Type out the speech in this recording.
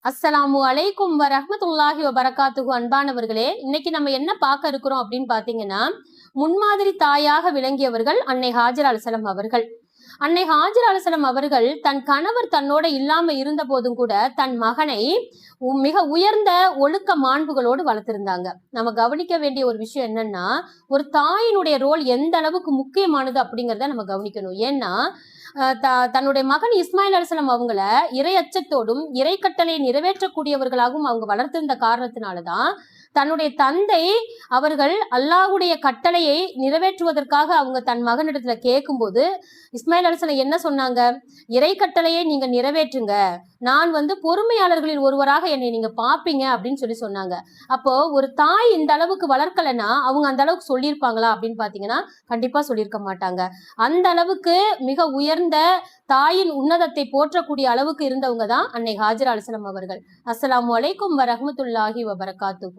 அஸ்ஸலாமு அலைக்கும் வரஹ்மத்துல்லாஹி வபரகாத்துஹு. அன்பானவர்களே, இன்னைக்கு நம்ம என்ன பார்க்க இருக்கிறோம் அப்படின்னு பாத்தீங்கன்னா, முன்மாதிரி தாயாக விளங்கியவர்கள் அன்னை ஹாஜர் அலைஹிஸ்ஸலாம் அவர்கள். அன்னை ஹாஜர் அலைஹிஸ்ஸலாம் அவர்கள் தன் கணவர் தன்னோட இல்லாம இருந்த போதும் கூட தன் மகனை மிக உயர்ந்த ஒழுக்க மாண்புகளோடு வளர்த்திருந்தாங்க. நம்ம கவனிக்க வேண்டிய ஒரு விஷயம் என்னன்னா, ஒரு தாயினுடைய ரோல் எந்த அளவுக்கு முக்கியமானது அப்படிங்கிறத நம்ம கவனிக்கணும். ஏன்னா தன்னுடைய மகன் இஸ்மாயில் அலிஸ்லாம் அவங்கள இறை அச்சத்தோடும் இறை கட்டளை நிறைவேற்றக்கூடியவர்களாகவும் அவங்க வளர்த்திருந்த காரணத்தினாலதான் தன்னுடைய தந்தை அவர்கள் அல்லாஹ்வுடைய கட்டளையை நிறைவேற்றுவதற்காக அவங்க தன் மகனிடத்துல கேட்கும்போது இஸ்மாயில் அலிஸ்லாம் என்ன சொன்னாங்க? இறை கட்டளையை நீங்க நிறைவேற்றுங்க, நான் பொறுமையாளர்களில் ஒருவராக என்னை நீங்க பாப்பீங்க அப்படின்னு சொன்னாங்க. அப்போ ஒரு தாய் இந்த அளவுக்கு வளர்க்கலைன்னா அவங்க அந்த அளவுக்கு சொல்லியிருப்பாங்களா அப்படின்னு பாத்தீங்கன்னா கண்டிப்பா சொல்லியிருக்க மாட்டாங்க. அந்த அளவுக்கு மிக உயர்ந்த தாயின் உன்னதத்தை போற்றக்கூடிய அளவுக்கு இருந்தவங்க தான் அன்னை ஹாஜர் அலைஹிஸ்ஸலாம் அவர்கள். அஸ்ஸலாமு அலைக்கும் வரஹ்மத்துல்லாஹி வபரகாத்துஹு.